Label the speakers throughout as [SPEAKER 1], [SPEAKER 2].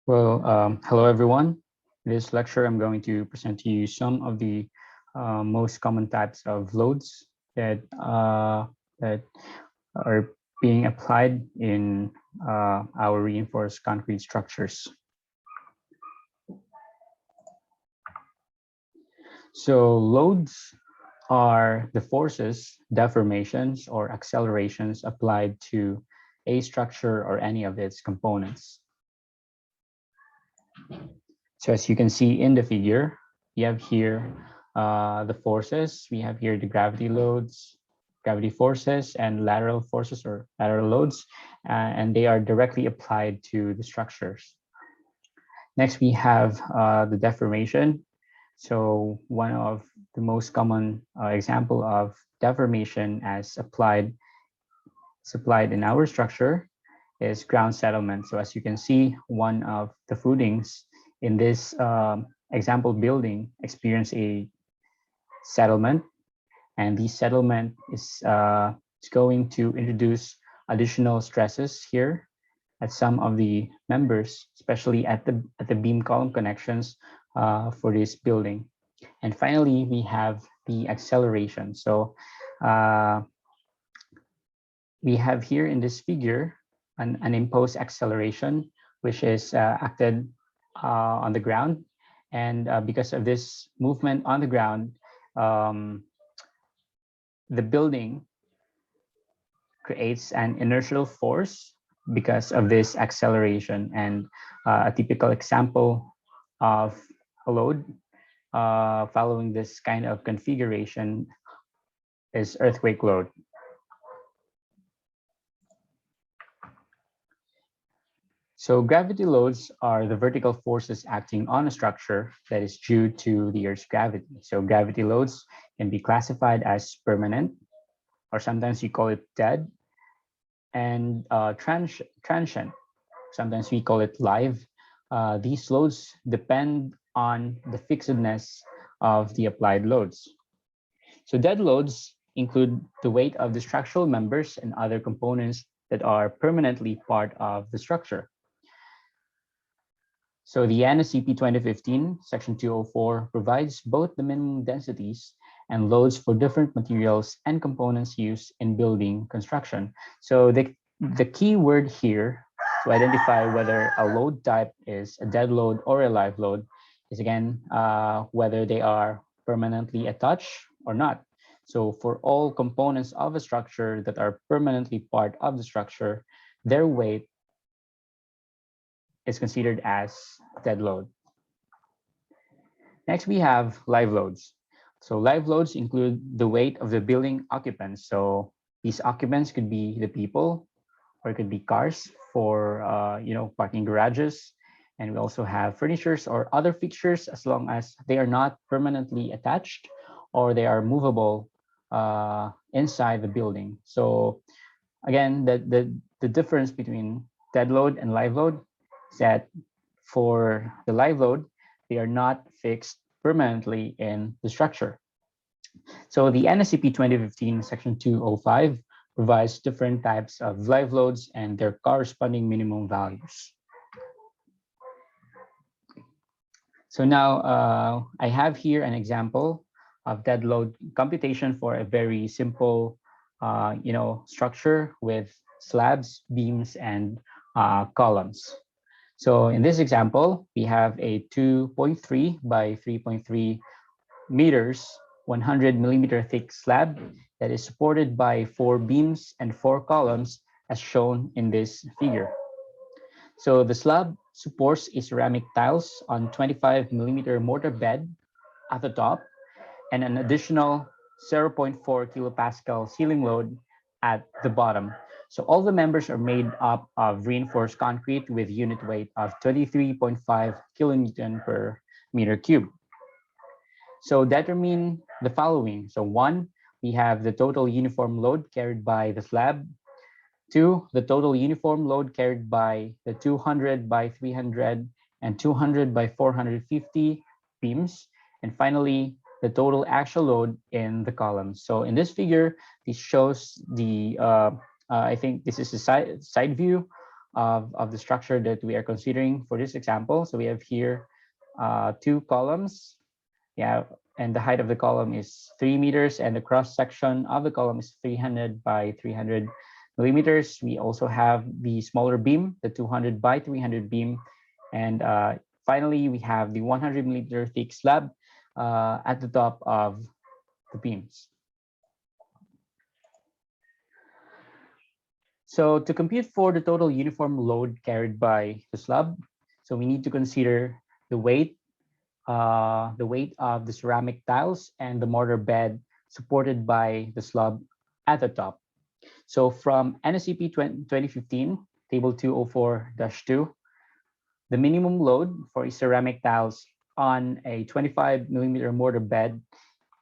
[SPEAKER 1] Hello everyone. In this lecture, I'm going to present to you some of the most common types of loads that are being applied in our reinforced concrete structures. So loads are the forces, deformations, or accelerations applied to a structure or any of its components. So as you can see in the figure, we have here the forces. We have here the gravity loads, gravity forces, and lateral forces or lateral loads, and they are directly applied to the structures. Next, we have the deformation. So one of the most common example of deformation as applied in our structure is ground settlement. So as you can see, one of the footings in this example building experience a settlement, and the settlement is going to introduce additional stresses here at some of the members, especially at the beam column connections for this building. And finally, we have the acceleration. So we have here in this figure an imposed acceleration, which is acted on the ground. And because of this movement on the ground, the building creates an inertial force because of this acceleration. And a typical example of a load following this kind of configuration is earthquake load. So gravity loads are the vertical forces acting on a structure that is due to the Earth's gravity. So gravity loads can be classified as permanent, or sometimes we call it dead, and transient. Sometimes we call it live. These loads depend on the fixedness of the applied loads. So dead loads include the weight of the structural members and other components that are permanently part of the structure. So the NSCP 2015, Section 204, provides both the minimum densities and loads for different materials and components used in building construction. So the key word here to identify whether a load type is a dead load or a live load is, again, whether they are permanently attached or not. So for all components of a structure that are permanently part of the structure, their weight is considered as dead load. Next, we have live loads. So live loads include the weight of the building occupants. So these occupants could be the people, or it could be cars for parking garages. And we also have furnitures or other fixtures, as long as they are not permanently attached or they are movable inside the building. So again, the difference between dead load and live load is that for the live load, they are not fixed permanently in the structure. So the NSCP 2015 Section 205 provides different types of live loads and their corresponding minimum values. So now I have here an example of dead load computation for a very simple structure with slabs, beams, and columns. So in this example, we have a 2.3 by 3.3 meters, 100 millimeter thick slab that is supported by 4 beams and 4 columns as shown in this figure. So the slab supports a ceramic tiles on 25 millimeter mortar bed at the top and an additional 0.4 kilopascal ceiling load at the bottom. So all the members are made up of reinforced concrete with unit weight of 23.5 kilonewton per meter cube. So determine the following. So 1, we have the total uniform load carried by the slab. 2, the total uniform load carried by the 200 by 300 and 200 by 450 beams. And finally, the total actual load in the columns. So in this figure, this shows the, I think this is a side view of the structure that we are considering for this example. So we have here two columns. Yeah, and the height of the column is 3 meters, and the cross section of the column is 300 by 300 millimeters. We also have the smaller beam, the 200 by 300 beam, and finally we have the 100 millimeter thick slab at the top of the beams. So to compute for the total uniform load carried by the slab, so we need to consider the weight of the ceramic tiles and the mortar bed supported by the slab at the top. So from NSCP 2015, Table 204-2, the minimum load for ceramic tiles on a 25 millimeter mortar bed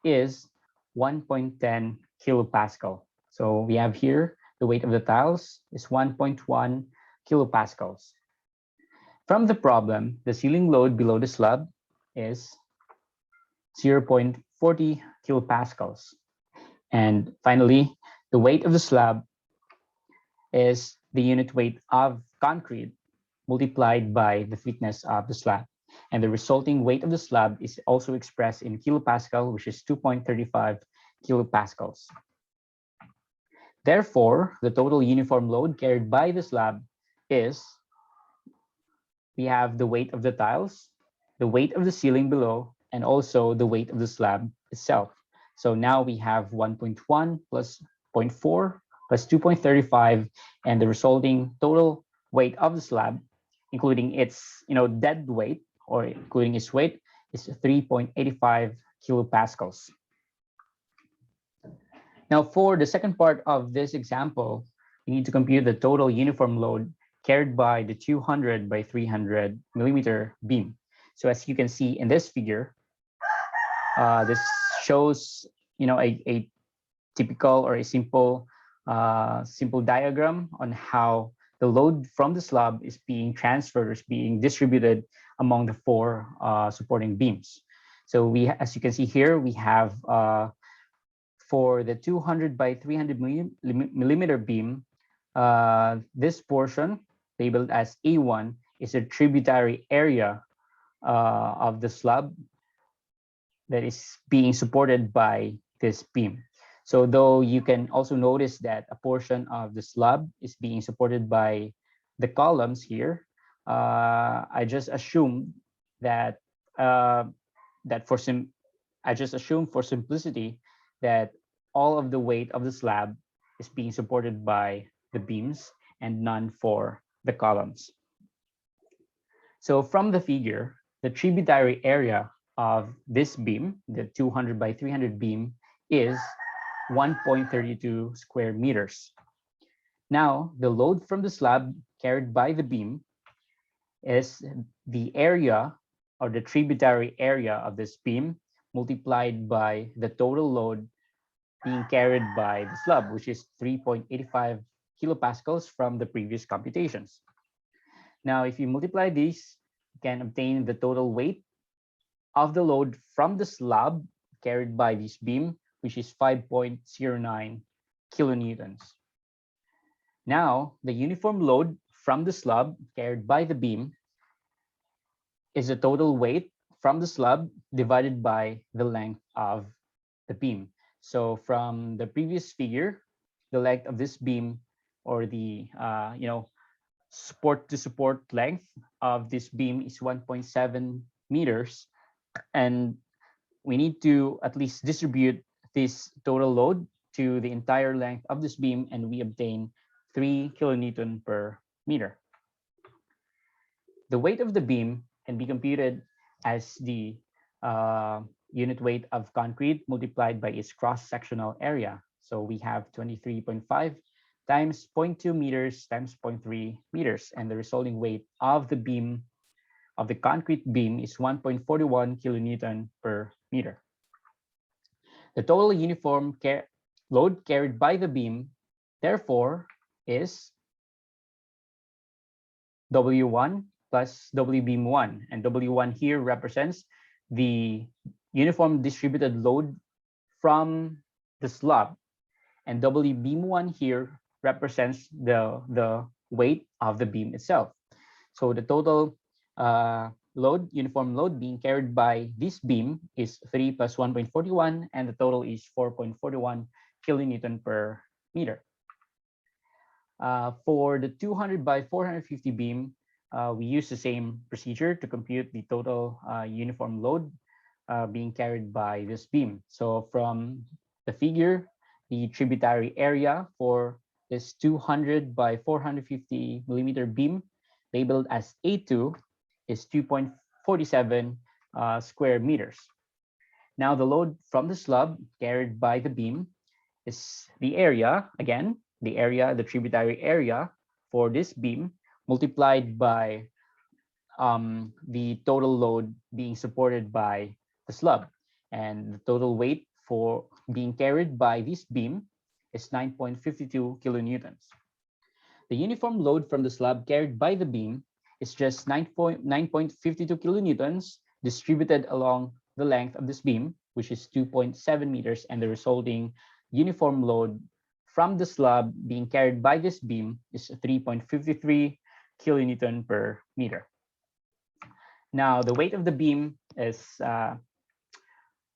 [SPEAKER 1] is 1.10 kilopascal. So we have here the weight of the tiles is 1.1 kilopascals. From the problem, the ceiling load below the slab is 0.40 kilopascals. And finally, the weight of the slab is the unit weight of concrete multiplied by the thickness of the slab. And the resulting weight of the slab is also expressed in kilopascal, which is 2.35 kilopascals. Therefore, the total uniform load carried by the slab is, we have the weight of the tiles, the weight of the ceiling below, and also the weight of the slab itself. So now we have 1.1 plus 0.4 plus 2.35, and the resulting total weight of the slab, including its dead weight or including its weight, is 3.85 kilopascals. Now for the second part of this example, we need to compute the total uniform load carried by the 200 by 300 millimeter beam. So as you can see in this figure, this shows a typical or a simple diagram on how the load from the slab is being transferred or is being distributed among the four supporting beams. So as you can see here, we have for the 200 by 300 millimeter beam, this portion labeled as A1 is a tributary area of the slab that is being supported by this beam. So though you can also notice that a portion of the slab is being supported by the columns here, I just assume that for simplicity that all of the weight of the slab is being supported by the beams and none for the columns. So from the figure, the tributary area of this beam, the 200 by 300 beam, is 1.32 square meters. Now, the load from the slab carried by the beam is the area or the tributary area of this beam multiplied by the total load being carried by the slab, which is 3.85 kilopascals from the previous computations. Now, if you multiply these, you can obtain the total weight of the load from the slab carried by this beam, which is 5.09 kilonewtons. Now, the uniform load from the slab carried by the beam is the total weight from the slab divided by the length of the beam. So from the previous figure, the length of this beam, or the support to support length of this beam, is 1.7 meters, and we need to at least distribute this total load to the entire length of this beam, and we obtain 3 kilonewton per meter. The weight of the beam can be computed as the unit weight of concrete multiplied by its cross-sectional area. So we have 23.5 times 0.2 meters times 0.3 meters, and the resulting weight of the beam, of the concrete beam, is 1.41 kilonewton per meter. The total uniform load carried by the beam, therefore, is W1 plus W beam 1, and W1 here represents the uniform distributed load from the slab, and W beam 1 here represents the weight of the beam itself. So the total uniform load being carried by this beam is 3 plus 1.41, and the total is 4.41 kilonewton per meter. For the 200 by 450 beam, we use the same procedure to compute the total uniform load being carried by this beam. So from the figure, the tributary area for this 200 by 450 millimeter beam labeled as A2 is 2.47 square meters. Now the load from the slab carried by the beam is the area, again, the tributary area for this beam multiplied by the total load being supported by the slab. And the total weight for being carried by this beam is 9.52 kilonewtons. The uniform load from the slab carried by the beam is just 9.52 kilonewtons distributed along the length of this beam, which is 2.7 meters, and the resulting uniform load from the slab being carried by this beam is 3.53 kilonewton per meter. Now, the weight of the beam is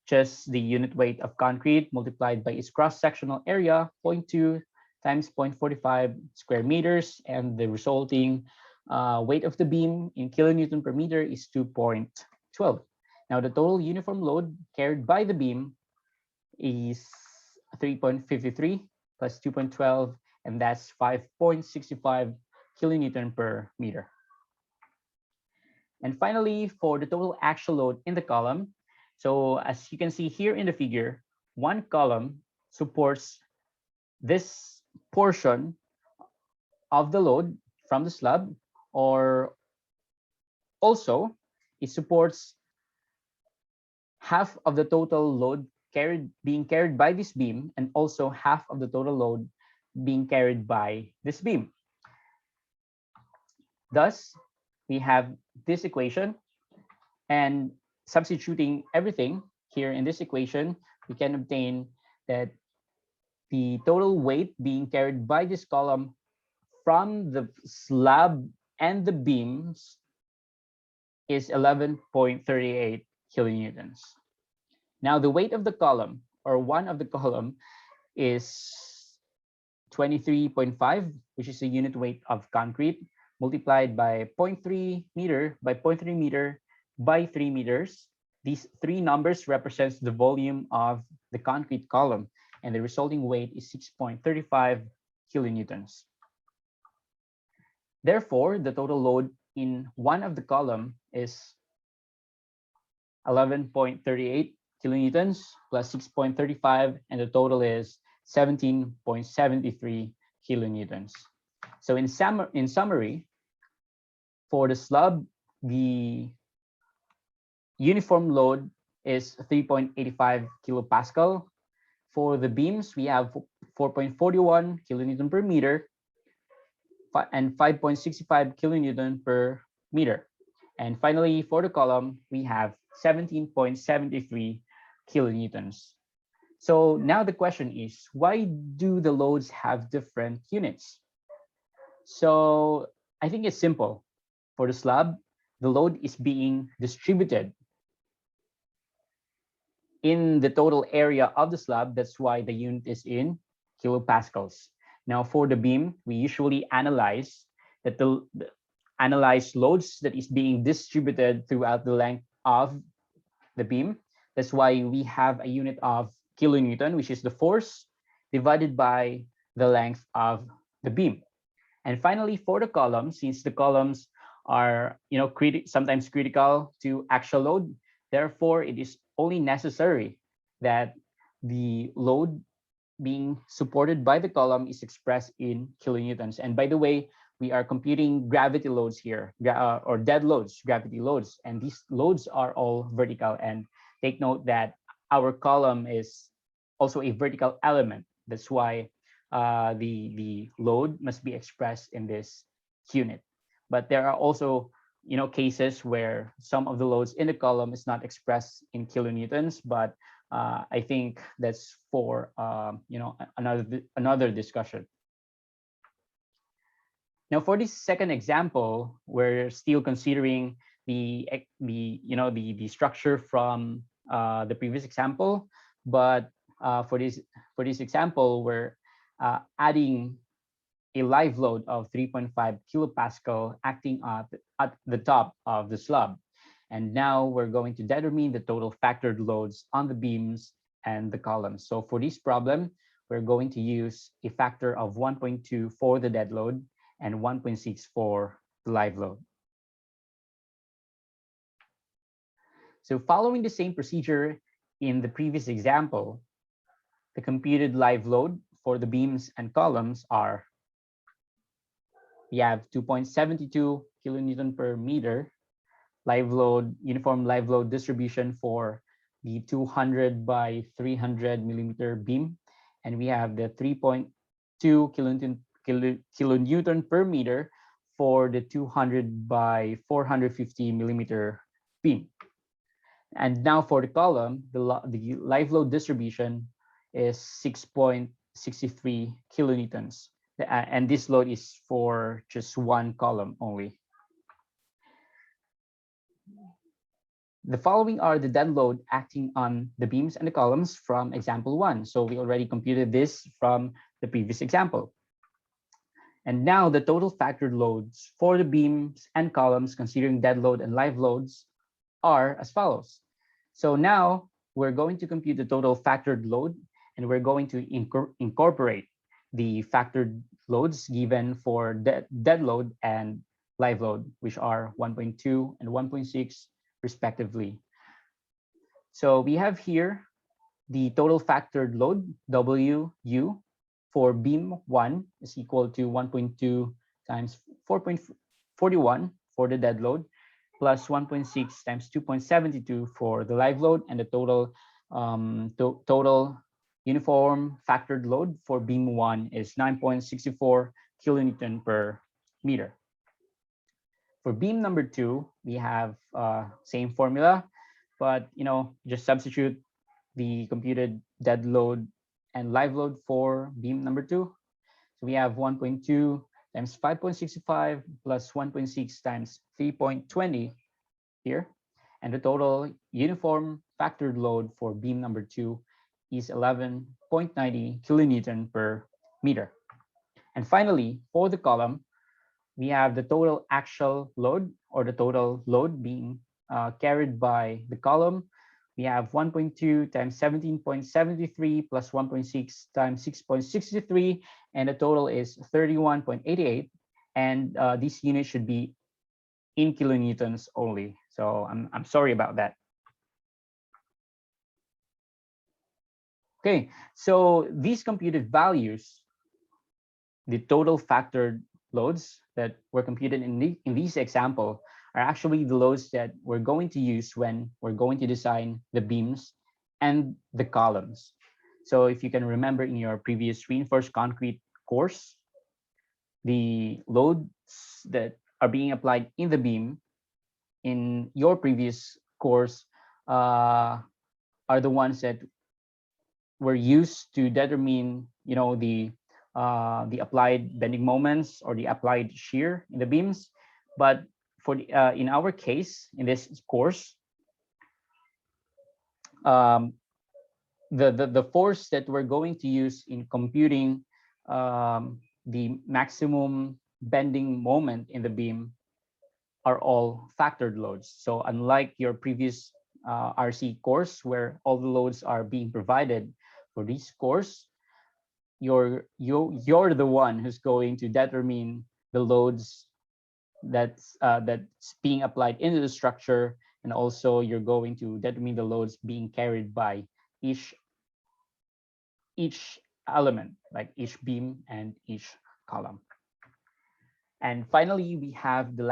[SPEAKER 1] just the unit weight of concrete multiplied by its cross-sectional area, 0.2 times 0.45 square meters, and the resulting weight of the beam in kilonewton per meter is 2.12. Now, the total uniform load carried by the beam is 3.53 plus 2.12, and that's 5.65 kilonewton per meter. And finally, for the total actual load in the column, so as you can see here in the figure, one column supports this portion of the load from the slab, or also it supports half of the total load being carried by this beam, and also half of the total load being carried by this beam. Thus, we have this equation, and substituting everything here in this equation, we can obtain that the total weight being carried by this column from the slab and the beams is 11.38 kilonewtons. Now, the weight of the column, or one of the column, is 23.5, which is the unit weight of concrete, multiplied by 0.3 meter by 0.3 meter by 3 meters. These three numbers represents the volume of the concrete column, and the resulting weight is 6.35 kilonewtons. Therefore, the total load in one of the column is 11.38 kilonewtons plus 6.35, and the total is 17.73 kilonewtons. So in summary, for the slab, the uniform load is 3.85 kilopascal. For the beams, we have 4.41 kilonewton per meter and 5.65 kilonewton per meter. And finally, for the column, we have 17.73 kilonewtons. So now the question is, why do the loads have different units? So I think it's simple. For the slab, the load is being distributed in the total area of the slab. That's why the unit is in kilopascals. Now, for the beam, we usually analyze that the analyze loads that is being distributed throughout the length of the beam. That's why we have a unit of kilonewton, which is the force divided by the length of the beam. And finally, for the columns, since the columns are sometimes critical to actual load, therefore it is only necessary that the load being supported by the column is expressed in kilonewtons. And by the way, we are computing gravity loads here, or dead loads, gravity loads, and these loads are all vertical. And take note that our column is also a vertical element. That's why the load must be expressed in this unit. But there are also cases where some of the loads in the column is not expressed in kilonewtons, but I think that's for another discussion. Now, for this second example, we're still considering the structure from the previous example, but for this example, we're adding a live load of 3.5 kilopascal acting at the top of the slab. And now we're going to determine the total factored loads on the beams and the columns. So for this problem, we're going to use a factor of 1.2 for the dead load and 1.6 for the live load. So following the same procedure in the previous example, the computed live load for the beams and columns are, we have 2.72 kilonewton per meter uniform live load distribution for the 200 by 300 millimeter beam, and we have the 3.2 kilonewton per meter for the 200 by 450 millimeter beam. And now for the column, the live load distribution is 6.63 kilonewtons. And this load is for just one column only. The following are the dead load acting on the beams and the columns from example 1. So we already computed this from the previous example. And now the total factored loads for the beams and columns considering dead load and live loads are as follows. So now we're going to compute the total factored load, and we're going to incorporate the factored loads given for dead load and live load, which are 1.2 and 1.6 respectively. So we have here the total factored load, WU, for beam 1 is equal to 1.2 times 4.41 for the dead load, plus 1.6 times 2.72 for the live load, and the total total uniform factored load for beam 1 is 9.64 kilonewton per meter. For beam number 2, we have same formula, but just substitute the computed dead load and live load for beam number 2. So we have 1.2 times 5.65 plus 1.6 times 3.20 here, and the total uniform factored load for beam number 2 is 11.90 kilonewton per meter. And finally, for the column, we have the total axial load, or the total load being carried by the column. We have 1.2 times 17.73 plus 1.6 times 6.63, and the total is 31.88. And this unit should be in kilonewtons only. So I'm sorry about that. Okay, so these computed values, the total factored loads that were computed in this example, are actually the loads that we're going to use when we're going to design the beams and the columns. So if you can remember in your previous reinforced concrete course, the loads that are being applied in the beam in your previous course are the ones that were used to determine, the applied bending moments or the applied shear in the beams. But for in our case, in this course, the force that we're going to use in computing the maximum bending moment in the beam are all factored loads. So unlike your previous RC course where all the loads are being provided, for this course, you're the one who's going to determine the loads that's being applied into the structure, and also you're going to determine the loads being carried by each element, like each beam and each column. And finally, we have the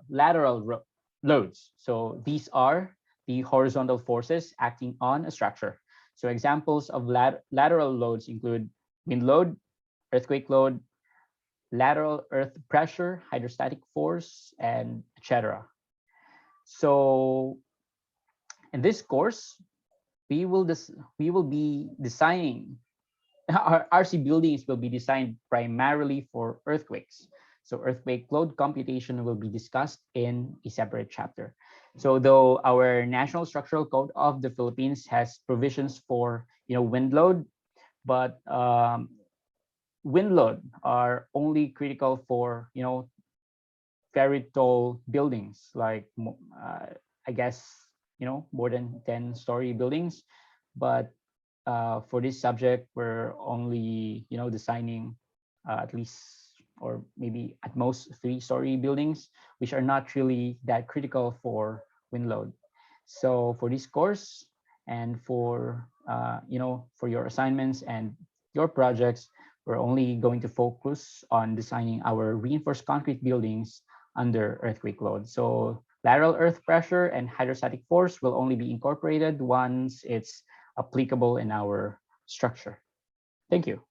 [SPEAKER 1] lateral loads. So these are the horizontal forces acting on a structure. So examples of lateral loads include wind load, earthquake load, lateral earth pressure, hydrostatic force, and etc. So in this course, we will be designing our RC buildings will be designed primarily for earthquakes. So earthquake load computation will be discussed in a separate chapter. So though our National Structural Code of the Philippines has provisions for wind load, but wind load are only critical for very tall buildings, like I guess more than 10-story buildings. But for this subject, we're only designing at least, or maybe at most, 3-story buildings, which are not really that critical for wind load. So for this course, and for for your assignments and your projects, we're only going to focus on designing our reinforced concrete buildings under earthquake load. So lateral earth pressure and hydrostatic force will only be incorporated once it's applicable in our structure. Thank you.